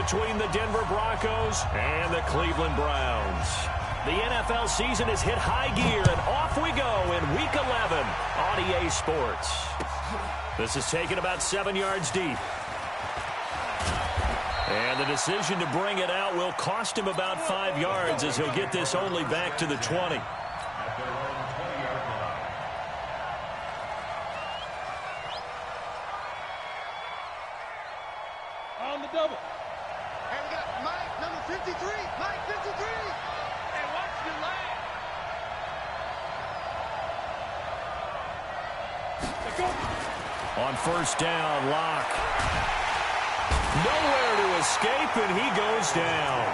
between the Denver Broncos and the Cleveland Browns. The NFL season has hit high gear, and off we go in Week 11 on EA Sports. This is taken about 7 yards deep. And the decision to bring it out will cost him about 5 yards as he'll get this only back to the 20. On the double. And we got Mike, number 53. Mike, 53. And watch the line. Let's go. On first down, Locke. Nowhere to escape, and he goes down.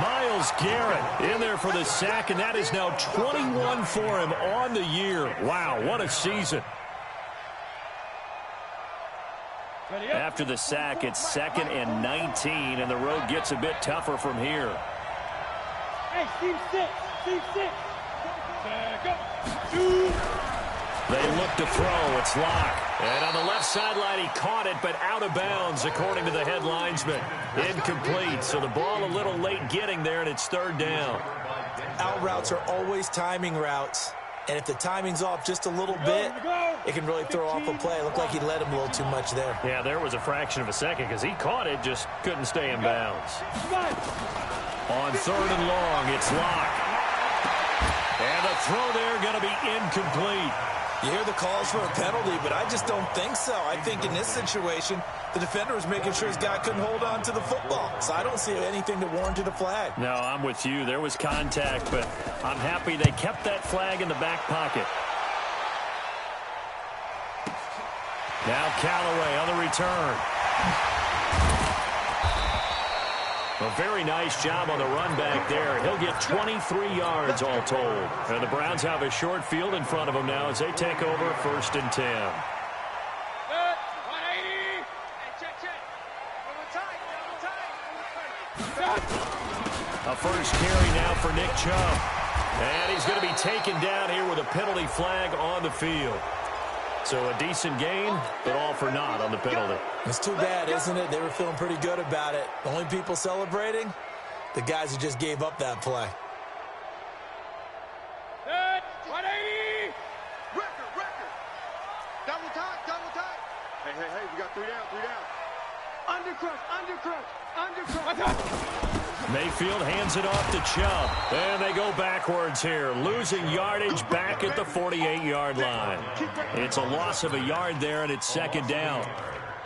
Myles Garrett in there for the sack, and that is now 21 for him on the year. Wow, what a season. After the sack, it's 2nd and 19, and the road gets a bit tougher from here. Hey, Steve 6. Steve 6. Go. They look to throw. It's Locke. And on the left sideline, he caught it, but out of bounds, according to the head linesman. Incomplete, so the ball a little late getting there, and it's 3rd down. Out routes are always timing routes. And if the timing's off just a little bit, it can really throw off a play. It looked like he led him a little too much there. Yeah, there was a fraction of a second because he caught it, just couldn't stay in bounds. On 3rd and long, it's Locke. And the throw there going to be incomplete. You hear the calls for a penalty, but I just don't think so. I think in this situation, the defender was making sure his guy couldn't hold on to the football. So I don't see anything that warranted a flag. No, I'm with you. There was contact, but I'm happy they kept that flag in the back pocket. Now Callaway on the return. A very nice job on the run back there. He'll get 23 yards all told. And the Browns have a short field in front of them now as they take over 1st and 10. 180. Hey, check. Double tight. A first carry now for Nick Chubb. And he's going to be taken down here with a penalty flag on the field. So a decent gain, but all for naught on the penalty. It's too bad, isn't it? They were feeling pretty good about it. The only people celebrating, the guys who just gave up that play. 180. Record. Double tight. Hey, we got 3 down. Undercrush. Mayfield hands it off to Chubb. And they go backwards here, losing yardage back at the 48-yard line. It's a loss of a yard there, and it's 2nd down.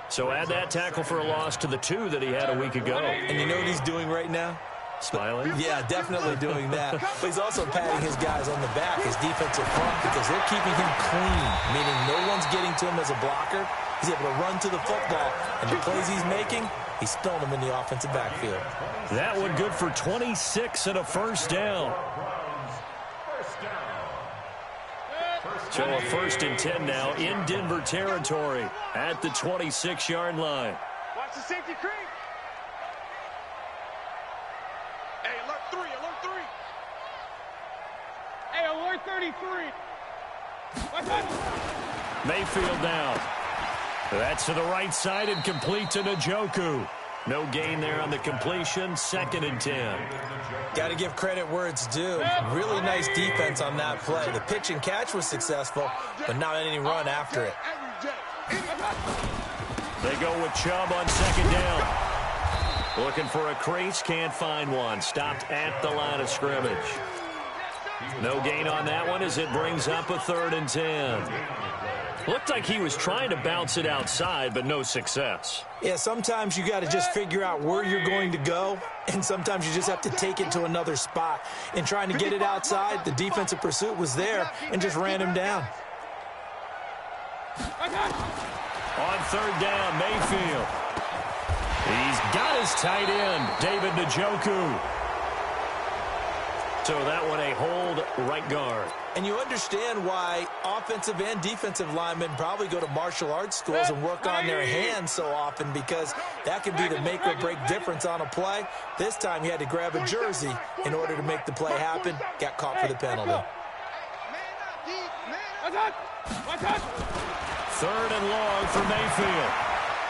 So add that tackle for a loss to the 2 that he had a week ago. And you know what he's doing right now? Smiling? Yeah, definitely doing that. But he's also patting his guys on the back, his defensive front, because they're keeping him clean, meaning no one's getting to him as a blocker. He's able to run to the football, and the plays he's making, he's throwing them in the offensive backfield. That one good for 26 and a first down. So a 1st and 10 now in Denver territory at the 26-yard line. Watch the safety creep. Hey, alert 3. Hey, alert 33. Mayfield down. That's to the right side and complete to Njoku. No gain there on the completion. 2nd and 10. Got to give credit where it's due. Really nice defense on that play. The pitch and catch was successful, but not any run after it. They go with Chubb on 2nd down. Looking for a crease, can't find one. Stopped at the line of scrimmage. No gain on that one as it brings up a 3rd and 10. Looked like he was trying to bounce it outside, but no success. Yeah, sometimes you got to just figure out where you're going to go, and sometimes you just have to take it to another spot. In trying to get it outside, the defensive pursuit was there and just ran him down. On 3rd down, Mayfield. He's got his tight end, David Njoku. So that one a hold right guard. And you understand why offensive and defensive linemen probably go to martial arts schools and work on their hands so often, because that can be the make or break difference on a play. This time he had to grab a jersey in order to make the play happen. Got caught for the penalty. 3rd and long for Mayfield.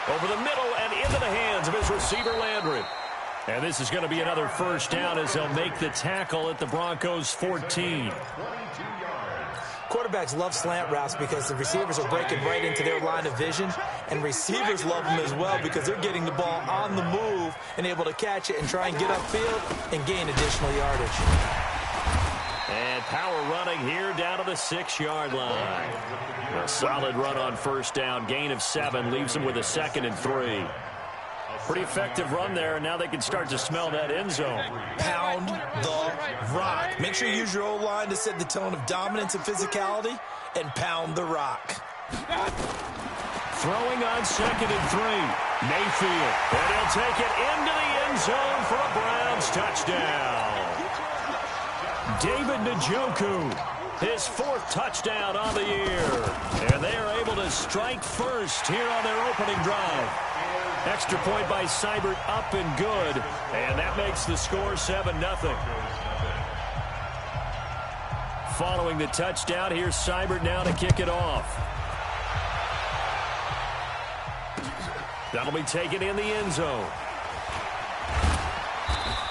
Over the middle and into the hands of his receiver, Landry. And this is going to be another first down as they'll make the tackle at the Broncos 14. Quarterbacks love slant routes because the receivers are breaking right into their line of vision, and receivers love them as well because they're getting the ball on the move and able to catch it and try and get upfield and gain additional yardage. And power running here down to the 6-yard line. A solid run on first down. Gain of 7 leaves them with a 2nd and 3. Pretty effective run there, and now they can start to smell that end zone. Pound the rock. Make sure you use your O-line to set the tone of dominance and physicality, and pound the rock. Throwing on 2nd and 3. Mayfield. And he'll take it into the end zone for a Browns touchdown. David Njoku, his 4th touchdown on the year. And they are able to strike first here on their opening drive. Extra point by Seibert, up and good. And that makes the score 7-0. Following the touchdown, here's Seibert now to kick it off. That'll be taken in the end zone.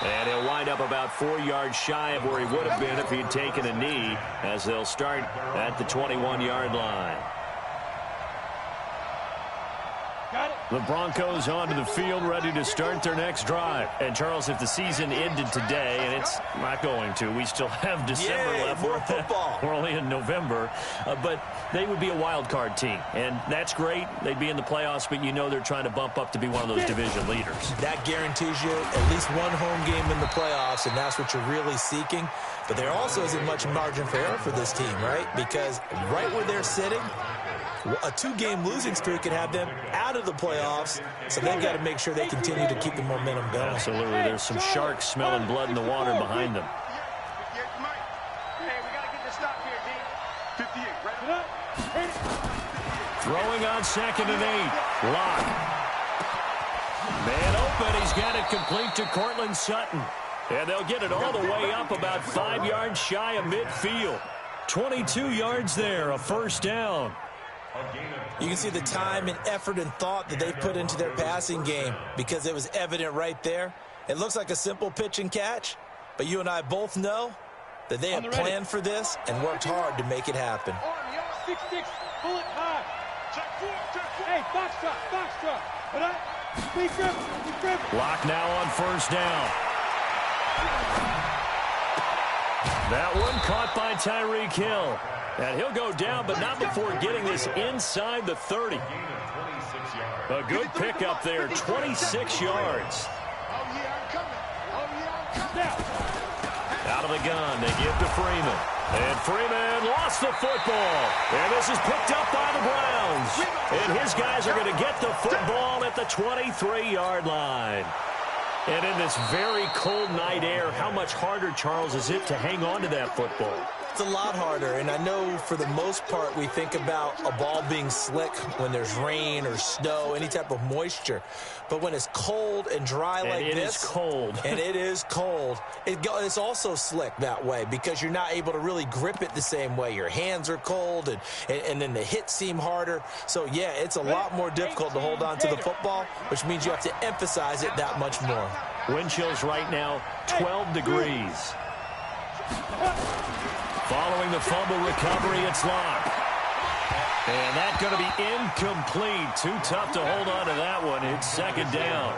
And he'll wind up about 4 yards shy of where he would have been if he'd taken a knee, as they'll start at the 21-yard line. The Broncos onto the field, ready to start their next drive. And, Charles, if the season ended today, and it's not going to, we still have December left. More football. We're only in November. But they would be a wild card team. And that's great. They'd be in the playoffs, but you know they're trying to bump up to be one of those division leaders. That guarantees you at least one home game in the playoffs, and that's what you're really seeking. But there also isn't much margin for error for this team, right? Because right where they're sitting, a 2-game losing streak could have them out of the playoffs, so they've got to make sure they continue to keep the momentum going. Absolutely. There's some sharks smelling blood in the water behind them. Throwing on 2nd and 8. Lock. Man open. He's got it complete to Cortland Sutton. And they'll get it all the way up about 5 yards shy of midfield. 22 yards there, a first down. You can see the time and effort and thought that they put into their passing game because it was evident right there. It looks like a simple pitch and catch, but you and I both know that they have planned for this and worked hard to make it happen. 6-6, bullet high. Hey, box drop. Lock now on first down. That one caught by Tyreek Hill. And he'll go down, but not before getting this inside the 30. A good pickup there, 26 yards. Out of the gun, they give to Freeman. And Freeman lost the football. And this is picked up by the Browns. And his guys are going to get the football at the 23-yard line. And in this very cold night air, how much harder, Charles, is it to hang on to that football? It's a lot harder, and I know for the most part we think about a ball being slick when there's rain or snow, any type of moisture. But when it's cold and dry like this. And it is cold. And it is cold. It's also slick that way because you're not able to really grip it the same way. Your hands are cold, and then the hits seem harder. So, yeah, it's a lot more difficult to hold on to the football, which means you have to emphasize it that much more. Wind chills right now, 12 degrees. Following the fumble recovery, it's Lock. And that's going to be incomplete. Too tough to hold on to that one. It's 2nd down.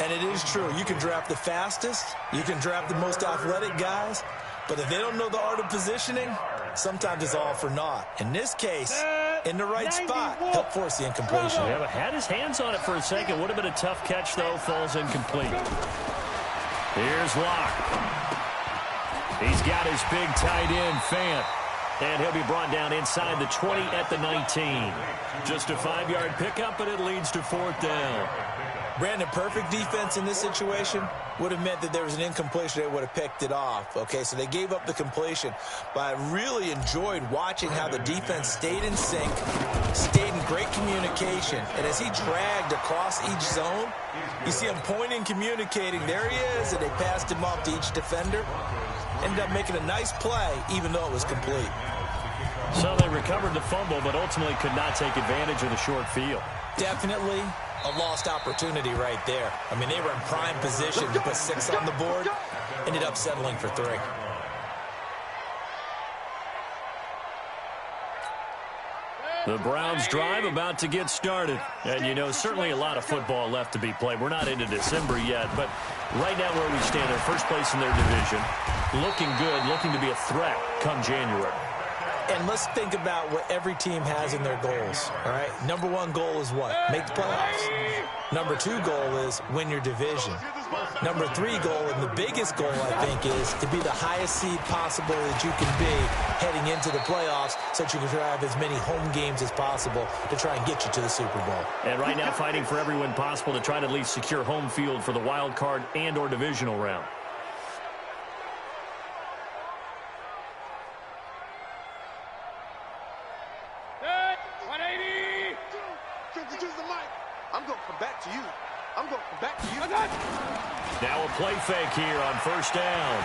And it is true. You can draft the fastest. You can draft the most athletic guys. But if they don't know the art of positioning, sometimes it's all for naught. In this case, in the right spot, help force the incompletion. Yeah, but had his hands on it for a second. Would have been a tough catch, though. Falls incomplete. Here's Lock. He's got his big tight end, Fant. And he'll be brought down inside the 20 at the 19. Just a 5-yard pickup, but it leads to 4th down. Brandon, perfect defense in this situation would have meant that there was an incompletion. They would have picked it off. Okay, so they gave up the completion. But I really enjoyed watching how the defense stayed in sync, stayed in great communication. And as he dragged across each zone, you see him pointing, communicating. There he is, and they passed him off to each defender. Ended up making a nice play, even though it was complete. So they recovered the fumble, but ultimately could not take advantage of the short field. Definitely. a lost opportunity right there. I mean, they were in prime position to put 6 on the board, ended up settling for 3. The Browns drive about to get started. And, you know, certainly a lot of football left to be played. We're not into December yet, but right now where we stand, they're first place in their division, looking good, looking to be a threat come January. And let's think about what every team has in their goals, all right? Number 1 goal is what? Make the playoffs. Number 2 goal is win your division. Number 3 goal, and the biggest goal, I think, is to be the highest seed possible that you can be heading into the playoffs so that you can have as many home games as possible to try and get you to the Super Bowl. And right now fighting for every win possible to try to at least secure home field for the wild card and or divisional round. Now a play fake here on first down.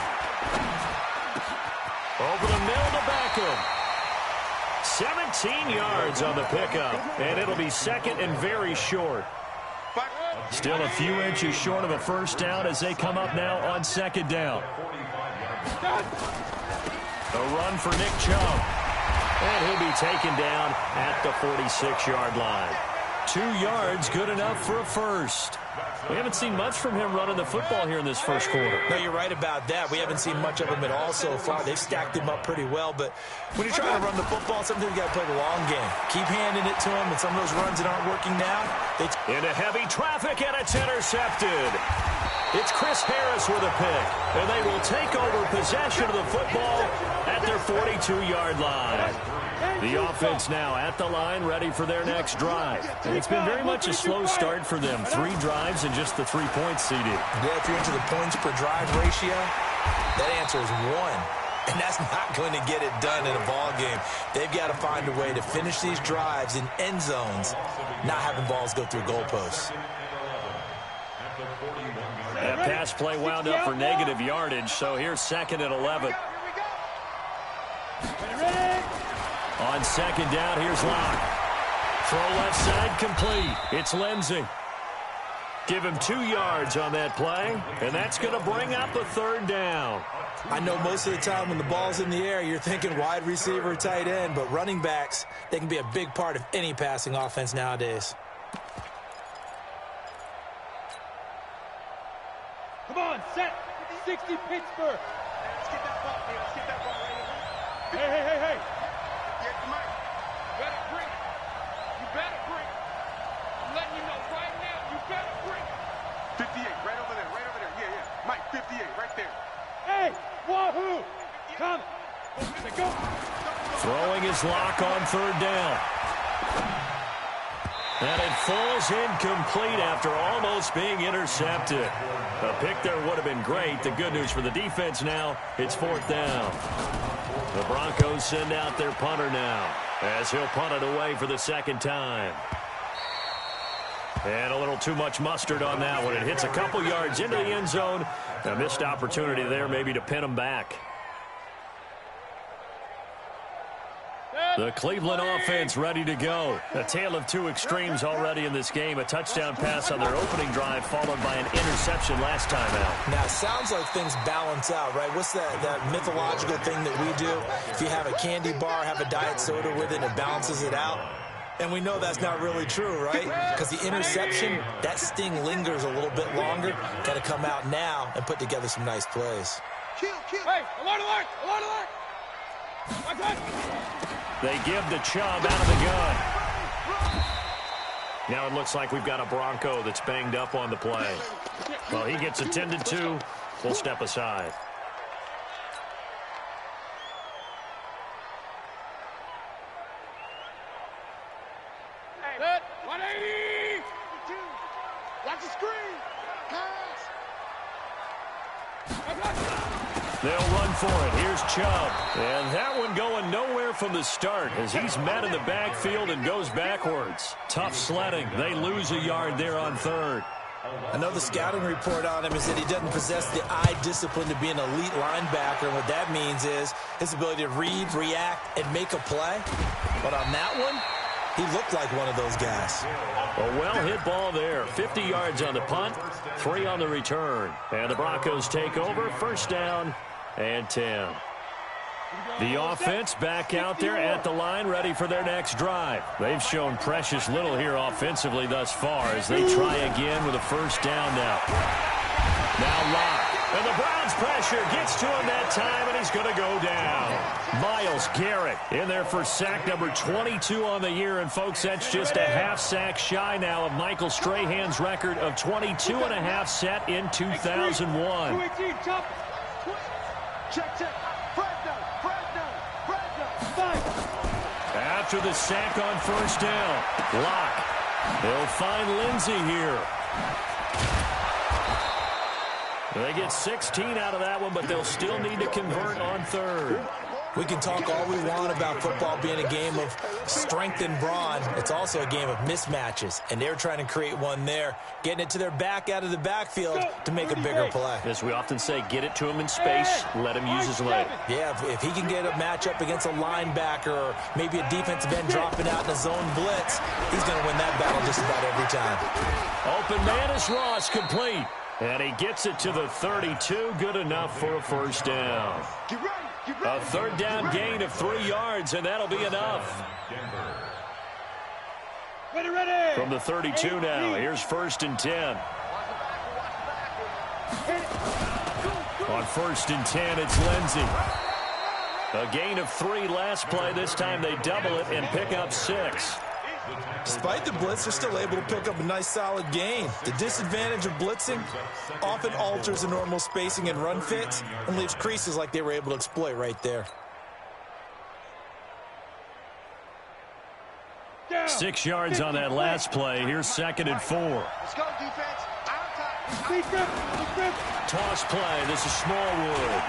Over the middle to Beckham. 17 yards on the pickup, and it'll be second and very short. Still a few inches short of a first down as they come up now on second down. A run for Nick Chubb. And he'll be taken down at the 46-yard line. 2 yards, good enough for a first. We haven't seen much from him running the football here in this first quarter. No, you're right about that. We haven't seen much of him at all so far. They've stacked him up pretty well, but when you're trying to run the football, sometimes you got to play the long game. Keep handing it to him, and some of those runs that aren't working now. Into heavy traffic, and it's intercepted. It's Chris Harris with a pick, and they will take over possession of the football at their 42-yard line. The offense now at the line, ready for their next drive. And it's been very much a slow start for them. 3 drives and just the 3 points, CD. Yeah, if you're into the points per drive ratio, that answer is 1. And that's not going to get it done in a ball game. They've got to find a way to finish these drives in end zones, not having balls go through goalposts. That pass play wound up for negative yardage, so here's second and 11. On second down, here's Locke. Throw left side, complete. It's Lindsey. Give him 2 yards on that play, and that's going to bring up a third down. I know most of the time when the ball's in the air, you're thinking wide receiver, tight end, but running backs, they can be a big part of any passing offense nowadays. Come on, set. 60 Pittsburgh. Let's get that ball, man. Let's get that ball right here. Hey. Yeah, come on. You better bring it. You better bring it. I'm letting you know right now, you better bring it. 58, right over there. Yeah. Mike, 58, right there. Hey, wahoo. Come. Go. Throwing his Lock on third down. And it falls incomplete after almost being intercepted. A pick there would have been great. The good news for the defense now, it's fourth down. The Broncos send out their punter now as he'll punt it away for the second time. And a little too much mustard on that one. It hits a couple yards into the end zone. A missed opportunity there maybe to pin him back. The Cleveland offense ready to go. A tale of 2 extremes already in this game. A touchdown pass on their opening drive followed by an interception last time out. Now, it sounds like things balance out, right? What's that mythological thing that we do? If you have a candy bar, have a diet soda with it, it balances it out. And we know that's not really true, right? Because the interception, that sting lingers a little bit longer. Got to come out now and put together some nice plays. Hey, alert! They give the Chubb out of the gun. Now it looks like we've got a Bronco that's banged up on the play. Well, he gets attended to. We'll step aside. Hey, 180! Watch the screen! Pass! They'll run for it. Here's Chubb. And that one going nowhere from the start as he's met in the backfield and goes backwards. Tough sledding. They lose a yard there on third. I know the scouting report on him is that he doesn't possess the eye discipline to be an elite linebacker. And what that means is his ability to read, react, and make a play. But on that one, He looked like one of those guys. A well-hit ball there. 50 yards on the punt, 3 on the return. And the Broncos take over, first down and 10. The offense back out there at the line, ready for their next drive. They've shown precious little here offensively thus far as they try again with a first down now. Now Locke. And the Browns pressure gets to him that time, and he's going to go down. Myles Garrett in there for sack number 22 on the year. And, folks, that's just a half sack shy now of Michael Strahan's record of 22 and a half set in 2001. After the sack on first down, Locke. They'll find Lindsey here. They get 16 out of that one, but they'll still need to convert on third. We can talk all we want about football being a game of strength and brawn. It's also a game of mismatches, and they're trying to create one there, getting it to their back out of the backfield to make a bigger play. As we often say, get it to him in space, let him use his leg. Yeah, if he can get a matchup against a linebacker or maybe a defensive end dropping out in a zone blitz, he's going to win that battle just about every time. Open man is Ross, complete. And he gets it to the 32, good enough for a first down. A third down gain of 3 yards, and that'll be enough. From the 32 now, here's first and 10. On first and 10, it's Lindsey. A gain of 3 last play. This time they double it and pick up 6. Despite the blitz, they're still able to pick up a nice solid gain. The disadvantage of blitzing often alters the normal spacing and run fits and leaves creases like they were able to exploit right there. 6 yards on that last play. Here's second and 4. Let's go, defense. Toss play. This is Smallwood.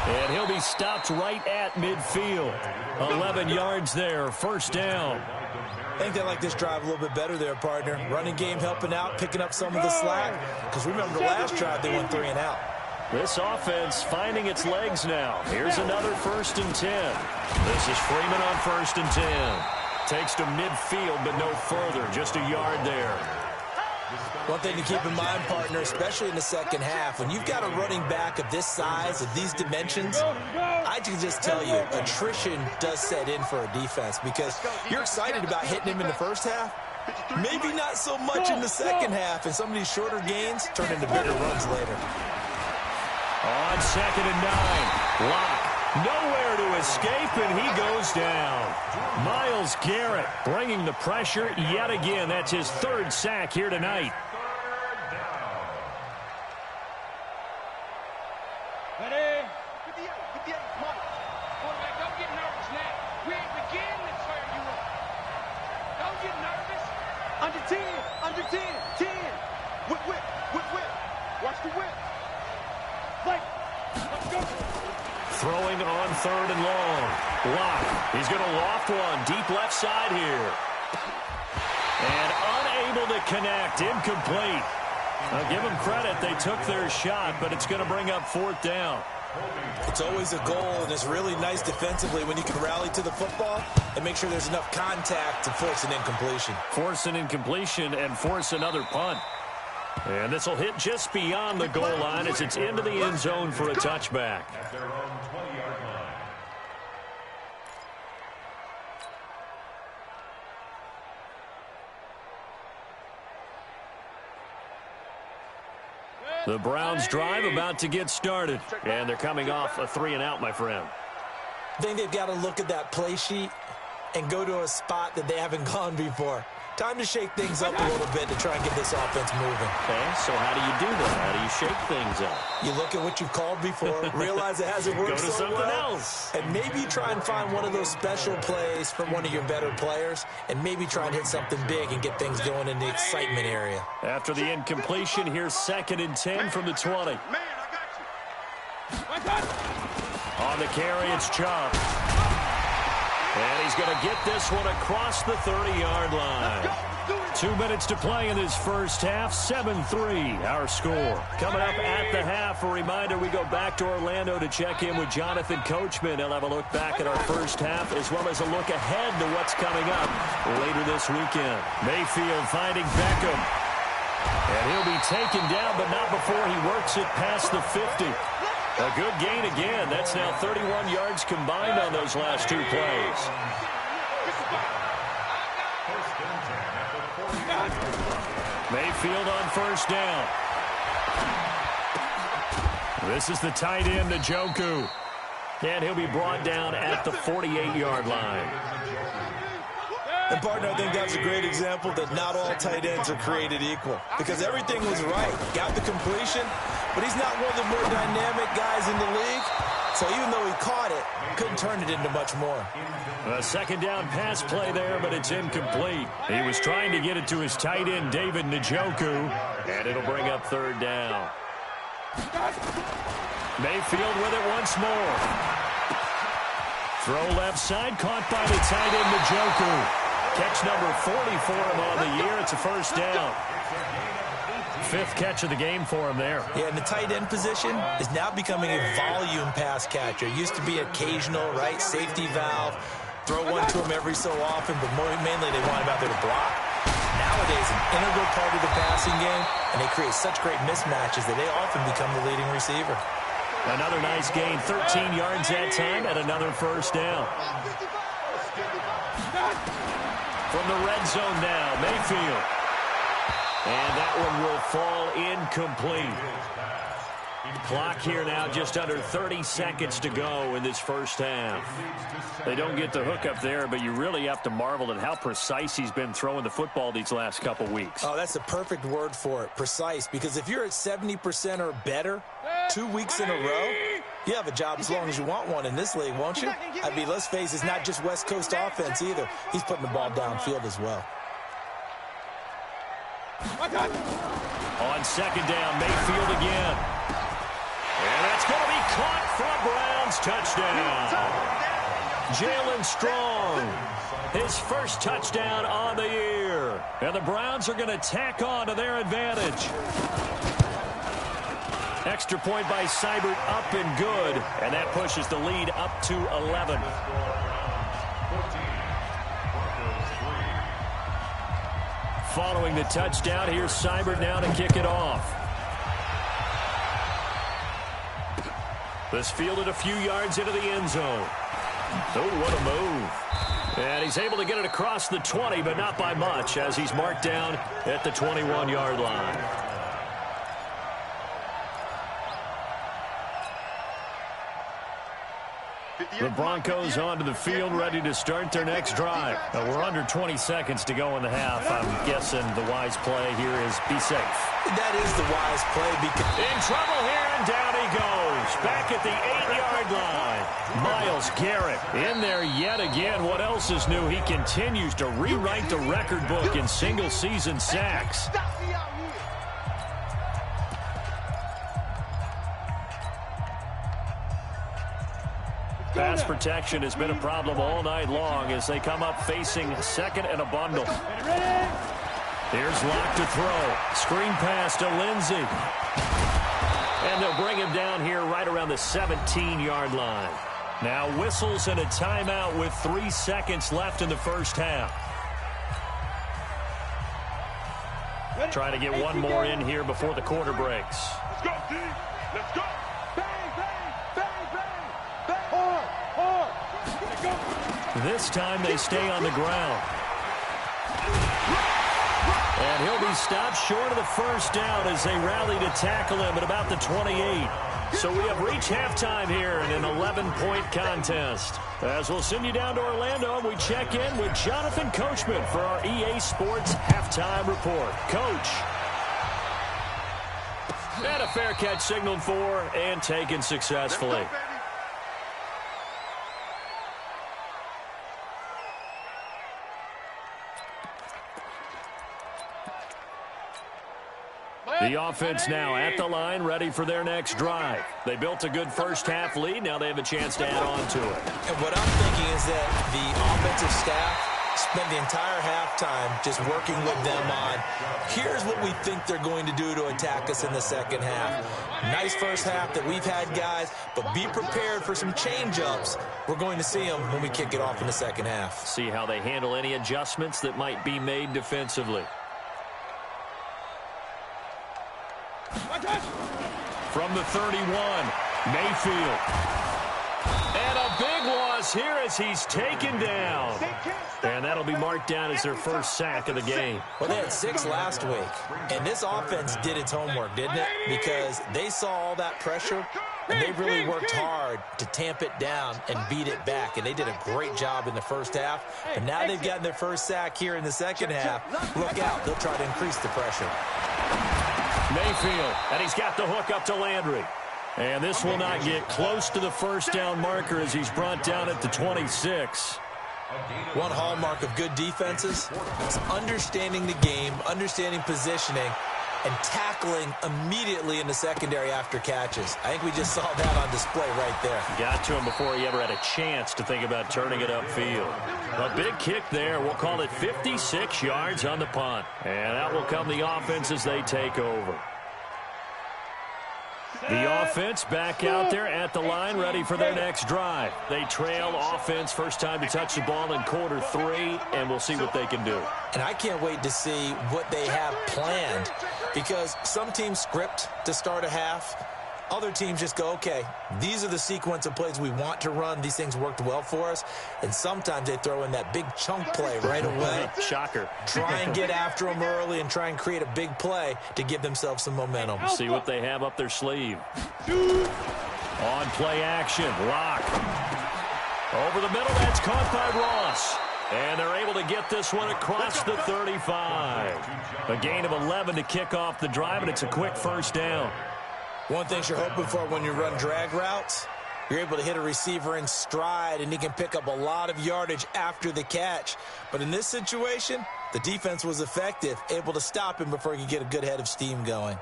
And he'll be stopped right at midfield. 11 yards there, first down. I think they like this drive a little bit better there, partner. Running game helping out, picking up some of the slack. Because remember the last drive, they went 3 and out. This offense finding its legs now. Here's another first and 10. This is Freeman on first and 10. Takes to midfield, but no further. Just a yard there. One thing to keep in mind, partner, especially in the second half, when you've got a running back of this size, of these dimensions, I can just tell you, attrition does set in for a defense because you're excited about hitting him in the first half. Maybe not so much in the second half, and some of these shorter gains turn into bigger runs later. On second and 9, Locke. Nowhere to escape, and he goes down. Myles Garrett bringing the pressure yet again. That's his 3rd sack here tonight. Ready? 58, Mike. Quarterback, don't get nervous now. We ain't beginning to tear you up. Don't get nervous. Under 10, 10. Whip. Watch the whip. Play. Let's go. Throwing on 3rd and long. Locke. He's going to loft one. Deep left side here. And unable to connect. Incomplete. I'll give them credit. They took their shot, but it's going to bring up 4th down. It's always a goal, and it's really nice defensively when you can rally to the football and make sure there's enough contact to force an incompletion. Force an incompletion and force another punt. And this will hit just beyond the goal line as it's into the end zone for a touchback. The Browns drive about to get started. And they're coming off a 3 and out, my friend. I think they've got to look at that play sheet and go to a spot that they haven't gone before. Time to shake things up a little bit to try and get this offense moving. Okay, so how do you do that? How do you shake things up? You look at what you've called before, realize it hasn't worked Go to so something well, else. and maybe try and find one of those special plays from one of your better players, and maybe try and hit something big and get things going in the excitement area. After the incompletion, here's second and 10 from the 20. Man, I got you. On the carry, it's Chubb. And he's going to get this one across the 30-yard line. Let's go. Do it. 2 minutes to play in this first half. 7-3 our score. Coming up at the half, a reminder we go back to Orlando to check in with Jonathan Coachman. He'll have a look back at our first half as well as a look ahead to what's coming up later this weekend. Mayfield finding Beckham. And he'll be taken down, but not before he works it past the 50. A good gain again. That's now 31 yards combined on those last 2 plays. Mayfield on first down. This is the tight end, Njoku. And he'll be brought down at the 48-yard line. And, partner, I think that's a great example that not all tight ends are created equal. Because everything was right. Got the completion, but he's not one of the more dynamic guys in the league. So even though he caught it, couldn't turn it into much more. A second down pass play there, but it's incomplete. He was trying to get it to his tight end, David Njoku, and it'll bring up third down. Mayfield with it once more. Throw left side, caught by the tight end, Njoku. Catch number 40 for him on the year. It's a first down. 5th catch of the game for him there. Yeah, and the tight end position is now becoming a volume pass catcher. Used to be occasional, right, safety valve. Throw one to him every so often, but mainly they want him out there to block. Nowadays, an integral part of the passing game, and they create such great mismatches that they often become the leading receiver. Another nice gain, 13 yards that time, and another first down. From the red zone now, Mayfield. And that one will fall incomplete. Clock here now, just under 30 seconds to go in this first half. They don't get the hook up there, but you really have to marvel at how precise he's been throwing the football these last couple weeks. Oh, that's the perfect word for it, precise. Because if you're at 70% or better 2 weeks in a row, you have a job as long as you want one in this league, won't you? I mean, let's face it, it's not just West Coast offense either. He's putting the ball downfield as well. On second down, Mayfield again. And that's going to be caught for a Browns touchdown. Jalen Strong, his first touchdown on the year. And the Browns are going to tack on to their advantage. Extra point by Seibert up and good. And that pushes the lead up to 11. Following the touchdown, here's Seibert now to kick it off. This fielded a few yards into the end zone. Oh, what a move. And he's able to get it across the 20, but not by much, as he's marked down at the 21-yard line. The Broncos onto the field, ready to start their next drive. We're under 20 seconds to go in the half. I'm guessing the wise play here is be safe. That is the wise play. In trouble here, and down he goes. Back at the 8-yard line. Myles Garrett in there yet again. What else is new? He continues to rewrite the record book in single-season sacks. Pass protection has been a problem all night long as they come up facing second and a bundle. Here's Locke to throw. Screen pass to Lindsey. And they'll bring him down here right around the 17-yard line. Now whistles and a timeout with 3 seconds left in the first half. Trying to get one more in here before the quarter breaks. Let's go, D. Let's go. This time they stay on the ground. And he'll be stopped short of the first down as they rally to tackle him at about the 28. So we have reached halftime here in an 11-point contest. As we'll send you down to Orlando, and we check in with Jonathan Coachman for our EA Sports Halftime Report. Coach. And a fair catch signaled for and taken successfully. The offense now at the line, ready for their next drive. They built a good first-half lead. Now they have a chance to add on to it. And what I'm thinking is that the offensive staff spent the entire halftime just working with them on, here's what we think they're going to do to attack us in the second half. Nice first half that we've had, guys, but be prepared for some change-ups. We're going to see them when we kick it off in the second half. See how they handle any adjustments that might be made defensively. From the 31, Mayfield. And a big loss here as he's taken down. And that'll be marked down as their first sack of the game. Well, they had 6 last week, and this offense did its homework, didn't it? Because they saw all that pressure, and they really worked hard to tamp it down and beat it back. And they did a great job in the first half. But now they've gotten their first sack here in the second half. Look out. They'll try to increase the pressure. Mayfield, and he's got the hook up to Landry. And this will not get close to the first down marker as he's brought down at the 26. One hallmark of good defenses is understanding the game, understanding positioning, and tackling immediately in the secondary after catches. I think we just saw that on display right there. Got to him before he ever had a chance to think about turning it upfield. A big kick there. We'll call it 56 yards on the punt. And out will come the offense as they take over. The offense back out there at the line, ready for their next drive. They trail offense, first time to touch the ball in quarter 3, and we'll see what they can do. And I can't wait to see what they have planned, because some teams script to start a half. Other teams just go, okay, these are the sequence of plays we want to run. These things worked well for us. And sometimes they throw in that big chunk play right away. Shocker. Try and get after them early and try and create a big play to give themselves some momentum. See what they have up their sleeve. On play action, Lock. Over the middle, that's caught by Ross. And they're able to get this one across the 35. A gain of 11 to kick off the drive, and it's a quick first down. One thing you're hoping for when you run drag routes, you're able to hit a receiver in stride, and he can pick up a lot of yardage after the catch. But in this situation, the defense was effective, able to stop him before he could get a good head of steam going.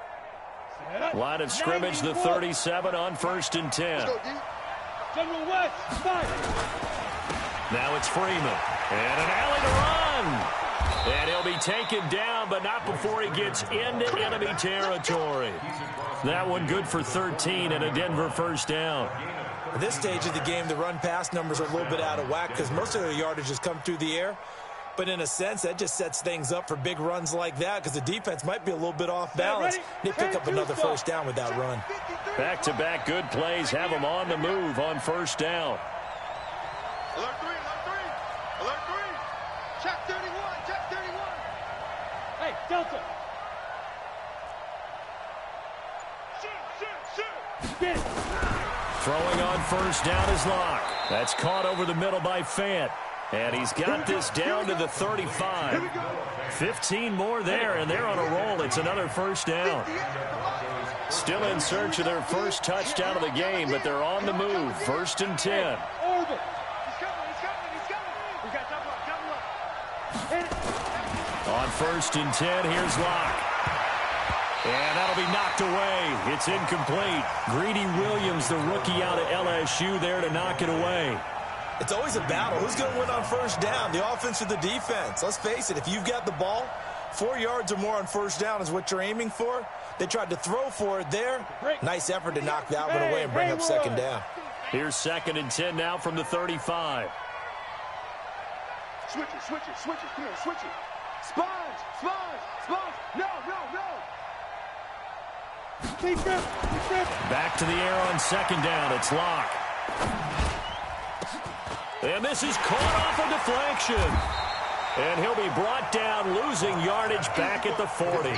Line of scrimmage, the 37 on 1st and 10. General West, now it's Freeman. And an alley to run. And he'll be taken down, but not before he gets into enemy territory. That one good for 13 and a Denver first down. At this stage of the game, the run-pass numbers are a little bit out of whack because most of their yardage has come through the air. But in a sense, that just sets things up for big runs like that because the defense might be a little bit off balance. They pick up another first down with that run. Back-to-back good plays have them on the move on first down. Alert 3, alert 3, alert 3. Check 31, check 31. Hey, Delta. Shoot. Throwing on first down is Locke. That's caught over the middle by Fant. And he's got this down to the 35. 15 more there, and they're on a roll. It's another first down. Still in search of their first touchdown of the game, but they're on the move. 1st and 10. On 1st and 10, here's Locke. And that'll be knocked away. It's incomplete. Greedy Williams, the rookie out of LSU, there to knock it away. It's always a battle. Who's going to win on first down, the offense or the defense? Let's face it, if you've got the ball, 4 yards or more on first down is what you're aiming for. They tried to throw for it there. Nice effort to knock that one away and bring up second down. Here's 2nd and 10 now from the 35. Switch it. Come here, switch it. Sponge. No. Back to the air on 2nd down. It's Locke. And this is caught off a deflection. And he'll be brought down, losing yardage back at the 40.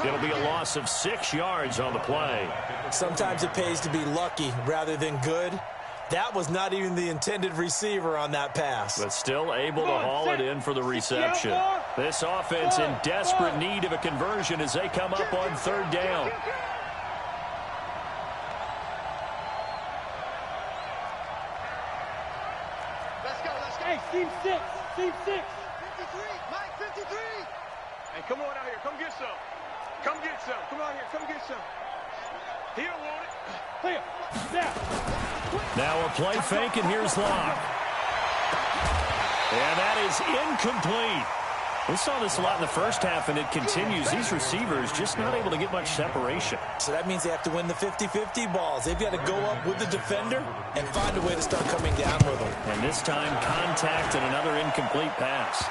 It'll be a loss of 6 yards on the play. Sometimes it pays to be lucky rather than good. That was not even the intended receiver on that pass. But still able to haul it in for the reception. This offense in desperate need of a conversion as they come up on 3rd down. Let's go. Hey, team 6. 53, Mike, 53. Hey, come on out here. Come get some. Come on here. Come get some. He don't want it. Now a play fake, and here's Locke. And that is incomplete. We saw this a lot in the first half, and it continues. These receivers just not able to get much separation. So that means they have to win the 50-50 balls. They've got to go up with the defender and find a way to start coming down with them. And this time, contact and another incomplete pass.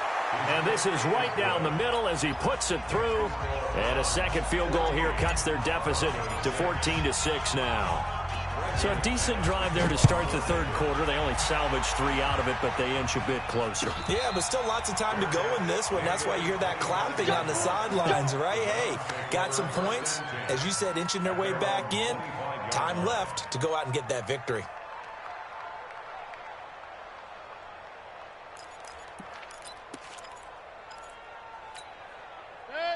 And this is right down the middle as he puts it through. And a second field goal here cuts their deficit to 14-6 now. So a decent drive there to start the third quarter. They only salvaged 3 out of it, but they inch a bit closer. Yeah, but still lots of time to go in this one. That's why you hear that clapping on the sidelines, right? Hey, got some points. As you said, inching their way back in. Time left to go out and get that victory.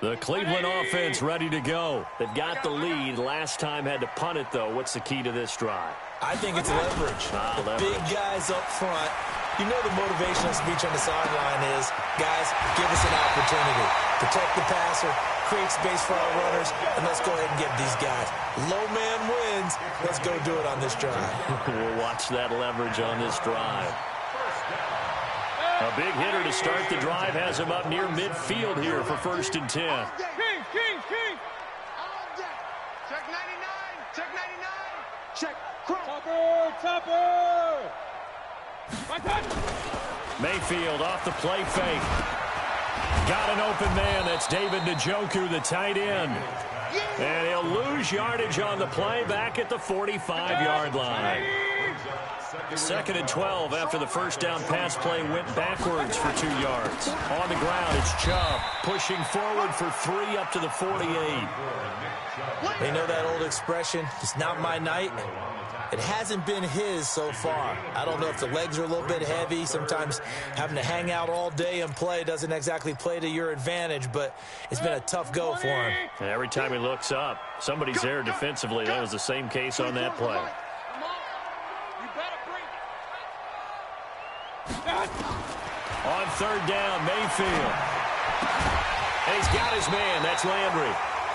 The Cleveland offense ready to go. They've got the lead. Last time had to punt it, though. What's the key to this drive? I think it's leverage. Leverage. Big guys up front. You know the motivational speech on the sideline is, guys, give us an opportunity. Protect the passer, create space for our runners, and let's go ahead and get these guys. Low man wins. Let's go do it on this drive. We'll watch that leverage on this drive. A big hitter to start the drive has him up near midfield here for 1st and 10. King. Check 99. Check 99. Check. Topper. My touch. Mayfield off the play fake. Got an open man. That's David Njoku, the tight end. And he'll lose yardage on the play back at the 45-yard line. 2nd and 12 after the first down pass play went backwards for 2 yards. On the ground, it's Chubb pushing forward for 3 up to the 48. They know that old expression, it's not my night. It hasn't been his so far. I don't know if the legs are a little bit heavy. Sometimes having to hang out all day and play doesn't exactly play to your advantage, but it's been a tough go for him. And every time he looks up, somebody's there defensively. That was the same case on that play. On 3rd down, Mayfield. And he's got his man. That's Landry.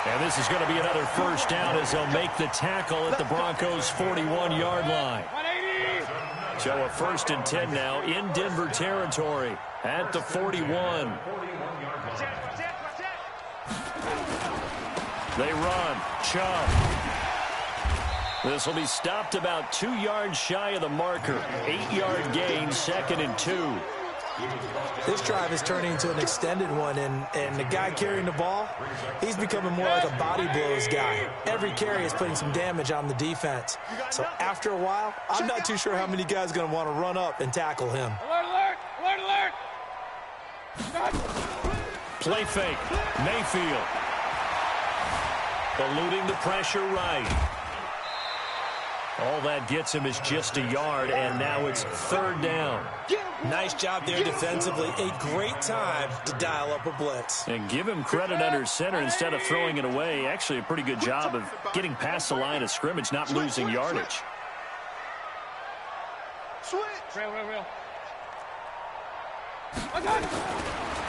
And this is going to be another first down as they'll make the tackle at the Broncos' 41-yard line. So a 1st and 10 now in Denver territory at the 41. They run. Chubb. This will be stopped about 2 yards shy of the marker. 8-yard gain, 2nd and 2. This drive is turning into an extended one, and the guy carrying the ball, he's becoming more like a body blows guy. Every carry is putting some damage on the defense. So after a while, I'm not too sure how many guys are going to want to run up and tackle him. Alert! Play fake. Mayfield. Eluding the pressure right. All that gets him is just a yard, and now it's 3rd down. Nice job there defensively. A great time to dial up a blitz. And give him credit under center instead of throwing it away. Actually, a pretty good job of getting past the line of scrimmage, not losing yardage. Real.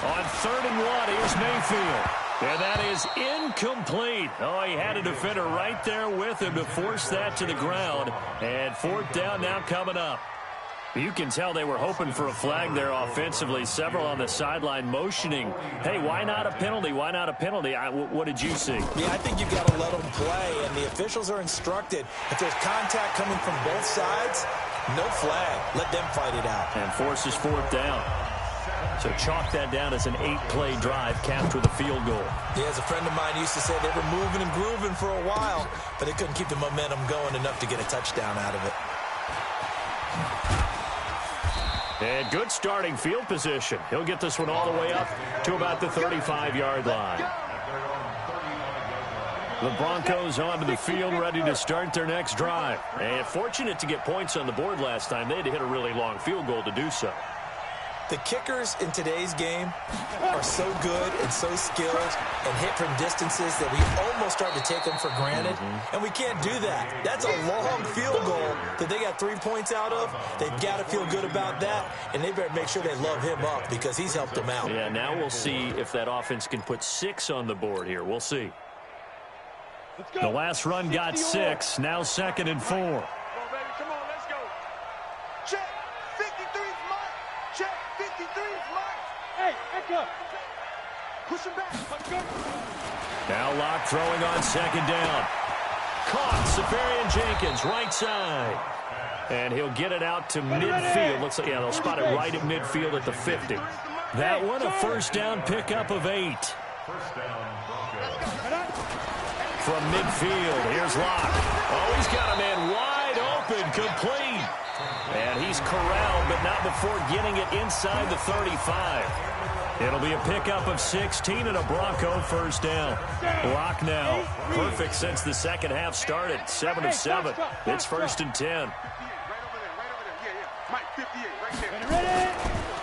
On 3rd and 1, here's Mayfield. And that is incomplete. Oh, he had a defender right there with him to force that to the ground. And 4th down now coming up. You can tell they were hoping for a flag there offensively. Several on the sideline motioning. Hey, why not a penalty? Why not a penalty? What did you see? Yeah, I think you've got to let them play, and the officials are instructed. If there's contact coming from both sides, no flag. Let them fight it out. And forces 4th down. So chalk that down as an 8-play drive capped with a field goal. Yeah, as a friend of mine used to say, they were moving and grooving for a while, but they couldn't keep the momentum going enough to get a touchdown out of it. And good starting field position. He'll get this one all the way up to about the 35-yard line. The Broncos onto the field, ready to start their next drive. And fortunate to get points on the board last time. They had to hit a really long field goal to do so. The kickers in today's game are so good and so skilled and hit from distances that we almost start to take them for granted. And we can't do that. That's a long field goal that they got 3 points out of. They've got to feel good about that, and they better make sure they love him up because he's helped them out. Yeah, now we'll see if that offense can put 6 on the board here. We'll see. The last run got 6. Now 2nd and 4. Come on, let's go. Check. 53's mine. Check. 53. Hey, echo. Push him back. Let's go. Now Locke throwing on second down. Caught. Safarian Jenkins, right side. And he'll get it out to midfield. Looks like, yeah, they'll spot it right at midfield at the 50. That one, a first down pickup of 8. From midfield, here's Locke. Oh, he's got a man wide open, complete. And he's corralled, but not before getting it inside the 35. It'll be a pickup of 16 and a Bronco first down. Locke now, perfect since the second half started. 7 of 7. It's first and 10.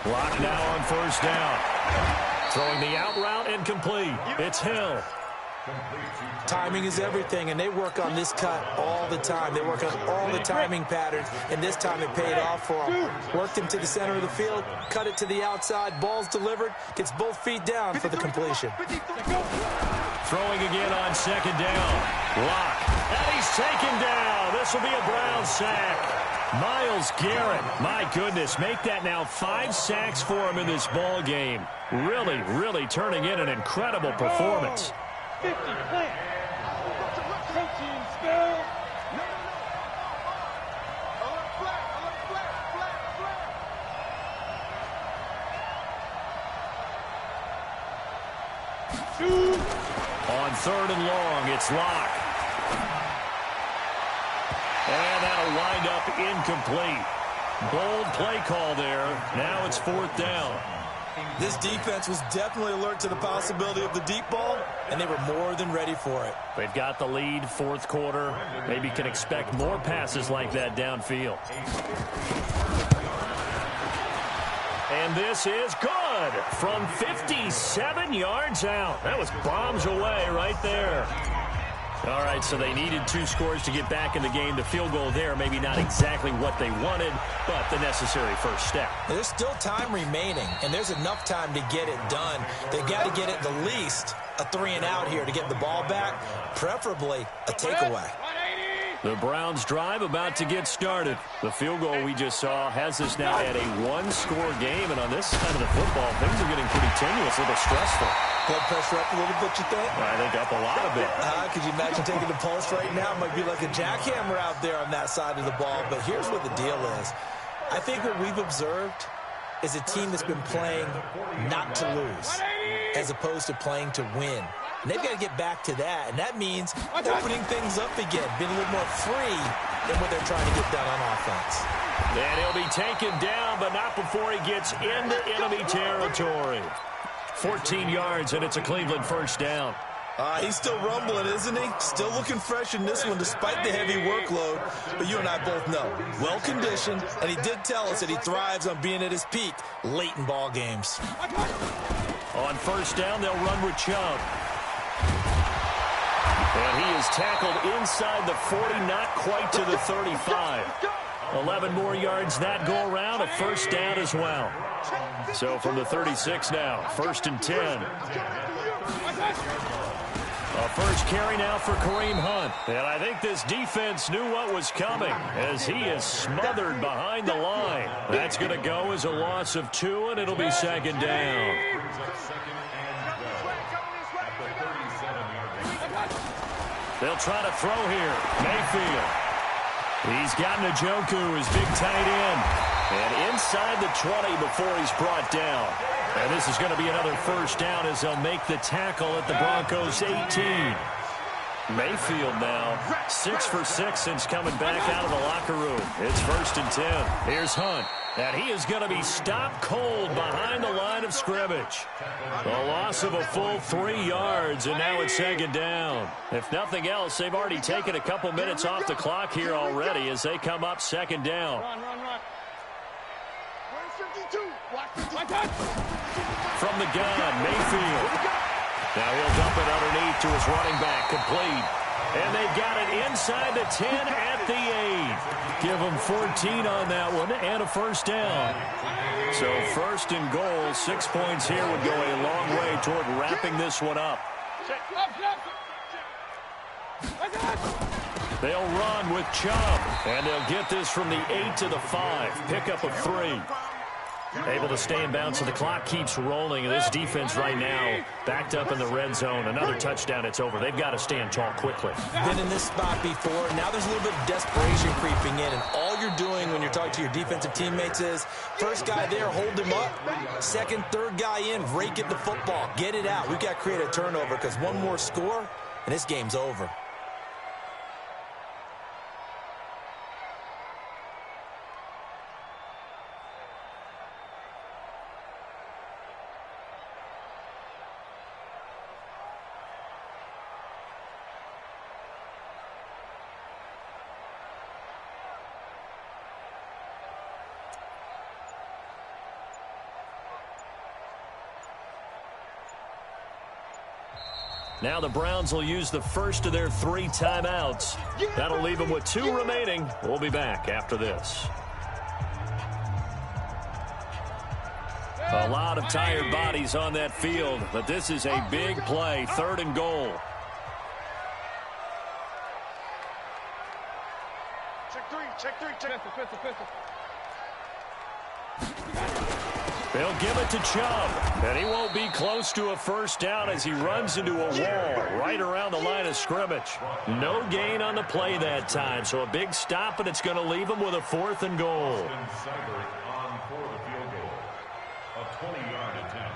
Locke now on first down. Throwing the out route and complete. It's Hill. Timing is everything, and they work on this cut all the time. They work on all the timing patterns, and this time it paid off for them. Worked him to the center of the field, cut it to the outside, ball's delivered, gets both feet down for the completion. Throwing again on second down. Locke. And he's taken down. This will be a Brown sack. Myles Garrett, my goodness, make that now 5 sacks for him in this ball game. Really, really turning in an incredible performance. 50 plant. Protein spill. On third and long, it's Locke. And that'll wind up incomplete. Bold play call there. Now it's fourth down. This defense was definitely alert to the possibility of the deep ball, and they were more than ready for it. They've got the lead, fourth quarter. Maybe can expect more passes like that downfield. And this is good from 57 yards out. That was bombs away right there. All right, so they needed 2 scores to get back in the game. The field goal there, maybe not exactly what they wanted, but the necessary first step. There's still time remaining, and there's enough time to get it done. They've got to get at the least a 3 and out here to get the ball back, preferably a takeaway. The Browns drive about to get started. The field goal we just saw has us now at a 1-score game, and on this side of the football, things are getting pretty tenuous, a little stressful. Blood pressure up a little bit, you think? I think up a lot of it. Could you imagine taking the pulse right now? It might be like a jackhammer out there on that side of the ball, but here's what the deal is. I think what we've observed is a team that's been playing not to lose as opposed to playing to win. And they've got to get back to that, and that means opening things up again, being a little more free than what they're trying to get done on offense. And he'll be taken down, but not before he gets into enemy territory. 14 yards, and it's a Cleveland first down. He's still rumbling, isn't he? Still looking fresh in this one despite the heavy workload. But you and I both know, well-conditioned, and he did tell us that he thrives on being at his peak late in ball games. On first down, they'll run with Chubb. And he is tackled inside the 40, not quite to the 35. 11 more yards that go around, a first down as well. So from the 36 now, first and 10. A first carry now for Kareem Hunt. And I think this defense knew what was coming as he is smothered behind the line. That's going to go as a loss of 2, and it'll be second down. They'll try to throw here. Mayfield. He's got Njoku, his big tight end. And inside the 20 before he's brought down. And this is going to be another first down as they'll make the tackle at the Broncos' 18. Mayfield now 6 for 6 since coming back out of the locker room. It's first and 10. Here's Hunt. And he is going to be stopped cold behind the line of scrimmage. A loss of a full 3 yards, and now it's second down. If nothing else, they've already taken a couple minutes off the clock here already as they come up second down. From the gun, Mayfield. Now he'll dump it underneath to his running back, complete. And they've got it inside the 10 at the 8. Give them 14 on that one and a first down. So first and goal, 6 points here would go a long way toward wrapping this one up. They'll run with Chubb, and they'll get this from the 8 to the 5. Pickup of 3. Able to stay in bounds, so the clock keeps rolling. This defense right now backed up in the red zone. Another touchdown, it's over. They've got to stand tall quickly. Been in this spot before. Now there's a little bit of desperation creeping in, and all you're doing when you're talking to your defensive teammates is first guy there, hold him up. Second, third guy in, rake at the football. Get it out. We've got to create a turnover because one more score, and this game's over. Now the Browns will use the first of their 3 timeouts. That'll leave them with 2 remaining. We'll be back after this. A lot of tired bodies on that field, but this is a big play, 3rd and goal. Check three. Pistol. They'll give it to Chubb, and he won't be close to a first down as he runs into a wall right around the line of scrimmage. No gain on the play that time, so a big stop, and it's going to leave him with a 4th and goal. On for the field goal, a 20-yard attempt.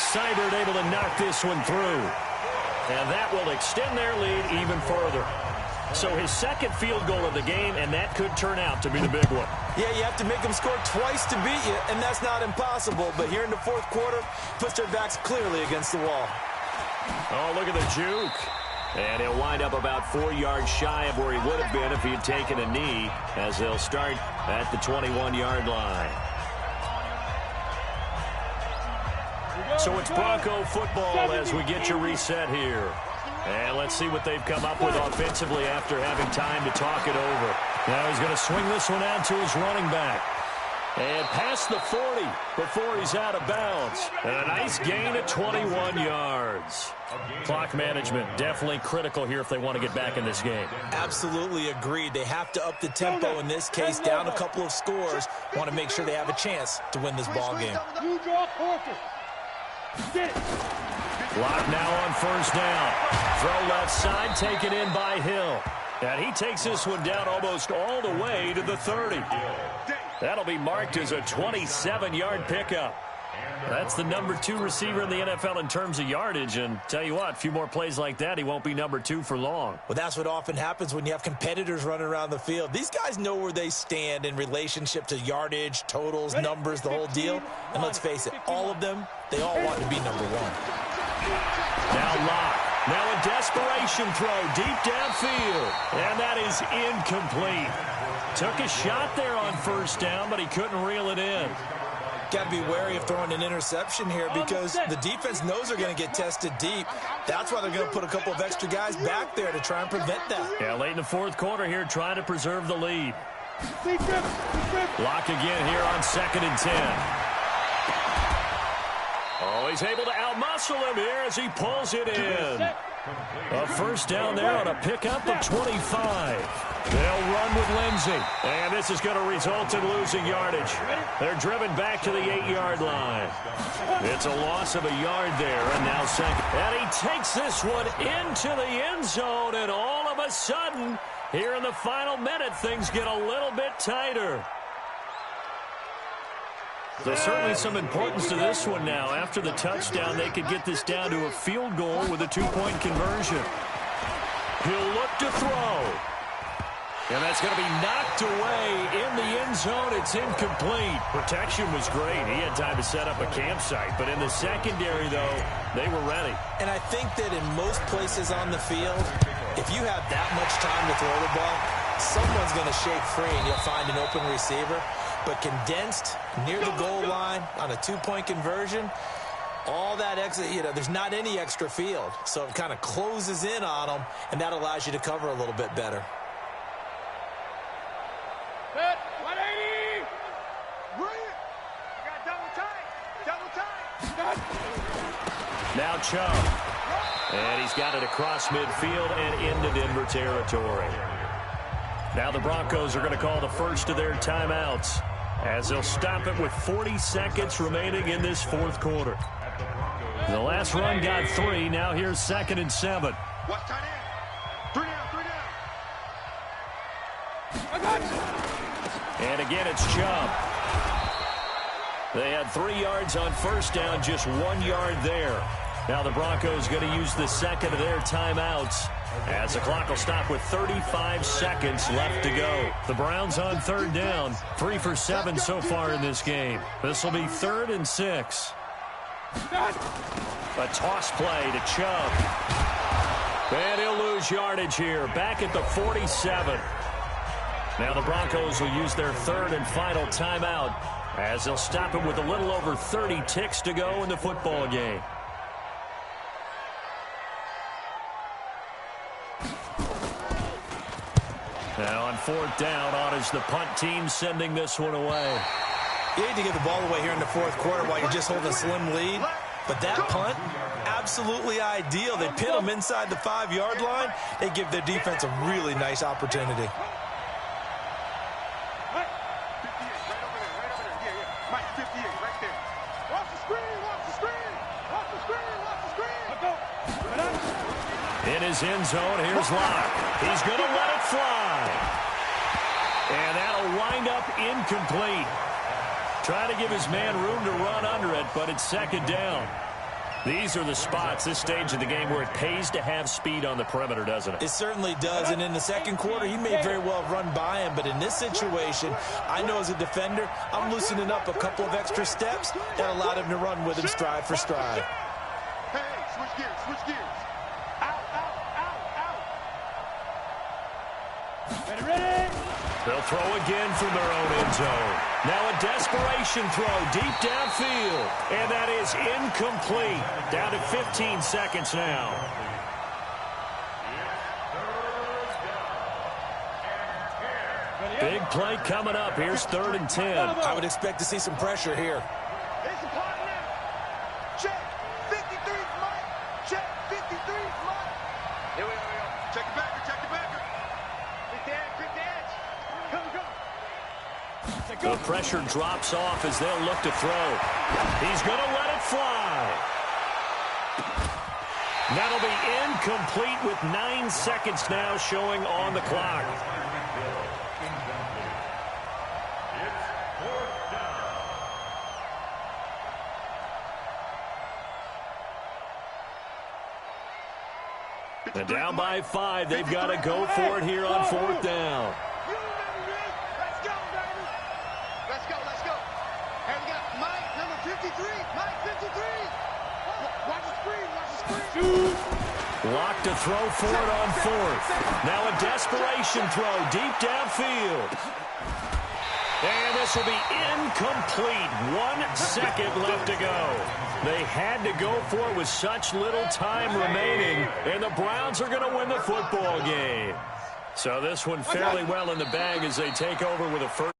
Seibert able to knock this one through. And that will extend their lead even further. So his 2nd field goal of the game, and that could turn out to be the big one. Yeah, you have to make them score twice to beat you, and that's not impossible. But here in the 4th quarter, puts their backs clearly against the wall. Oh, look at the juke. And he'll wind up about 4 yards shy of where he would have been if he had taken a knee, as they'll start at the 21-yard line. So it's Bronco football as we get you reset here. And let's see what they've come up with offensively after having time to talk it over. Now he's going to swing this one out to his running back. And past the 40 before he's out of bounds. And a nice gain at 21 yards. Clock management definitely critical here if they want to get back in this game. Absolutely agreed. They have to up the tempo in this case, down a couple of scores. Want to make sure they have a chance to win this ball game. You draw quarter. Clock now on first down. Throw left side, taken in by Hill. And he takes this one down almost all the way to the 30. That'll be marked as a 27-yard pickup. That's the number 2 receiver in the NFL in terms of yardage. And tell you what, a few more plays like that, he won't be number 2 for long. Well, that's what often happens when you have competitors running around the field. These guys know where they stand in relationship to yardage, totals, numbers, the whole deal. And let's face it, all of them, they all want to be number 1. Now Locke. Now a desperation throw deep downfield. And that is incomplete. Took a shot there on first down, but he couldn't reel it in. Got to be wary of throwing an interception here because the defense knows they're going to get tested deep. That's why they're going to put a couple of extra guys back there to try and prevent that. Yeah, late in the 4th quarter here, trying to preserve the lead. Lock again here on 2nd and 10. Oh, he's able to outmuscle him here as he pulls it in. A first down there on a pickup of 25. They'll run with Lindsey. And this is going to result in losing yardage. They're driven back to the 8-yard line. It's a loss of a yard there, and now 2nd. And he takes this one into the end zone, and all of a sudden, here in the final minute, things get a little bit tighter. So certainly some importance to this one now. After the touchdown, they could get this down to a field goal with a 2-point conversion. He'll look to throw. And that's going to be knocked away in the end zone. It's incomplete. Protection was great. He had time to set up a campsite. But in the secondary, though, they were ready. And I think that in most places on the field, if you have that much time to throw the ball, someone's going to shake free and you'll find an open receiver. But condensed near the goal line on a 2-point conversion, all that extra, there's not any extra field. So it kind of closes in on them, and that allows you to cover a little bit better. 180! Brilliant! You got double time. Now Chubb. And he's got it across midfield and into Denver territory. Now the Broncos are going to call the first of their timeouts as they'll stop it with 40 seconds remaining in this fourth quarter. The last run got 3. Now here's 2nd and 7. Watch tight end. 3 down, 3 down. And again, it's Chubb. They had 3 yards on first down, just 1 yard there. Now the Broncos going to use the second of their timeouts as the clock will stop with 35 seconds left to go. The Browns on 3rd down, 3 for 7 so far in this game. This will be 3rd and 6. A toss play to Chubb. And he'll lose yardage here, back at the 47. Now the Broncos will use their 3rd and final timeout as they'll stop it with a little over 30 ticks to go in the football game. Now on 4th down, on is the punt team sending this one away. You need to get the ball away here in the 4th quarter while you're just holding a slim lead. But that punt, absolutely ideal. They pin them inside the 5-yard line. They give their defense a really nice opportunity. In his end zone, here's Locke. He's going to let it fly. And that'll wind up incomplete. Trying to give his man room to run under it, but it's 2nd down. These are the spots, this stage of the game, where it pays to have speed on the perimeter, doesn't it? It certainly does, and in the 2nd quarter, he may very well run by him, but in this situation, I know as a defender, I'm loosening up a couple of extra steps that allowed him to run with him stride for stride. Hey, switch gears, switch gears. Out, out, out, out. Ready? They'll throw again from their own end zone. Now a desperation throw deep downfield. And that is incomplete. Down to 15 seconds now. Big play coming up. Here's 3rd and 10. I would expect to see some pressure here. It's a plot now. Check. 53's Mike. Check. 53's Mike. Here we go. Check the backer. Check the backer. Quick edge. Come, go. The pressure drops off as they'll look to throw. He's going to let it fly. That'll be incomplete with 9 seconds now showing on the clock. And down by 5, they've got to go for it here on 4th down. Let's go, baby. Let's go, let's go. And we got Mike, number 53. Mike, 53. Watch the screen, watch the screen. Lock to throw for it on 4th. Now a desperation throw deep downfield. And this will be incomplete. 1 second left to go. They had to go for it with such little time remaining, and the Browns are going to win the football game. So this one fairly well in the bag as they take over with a first.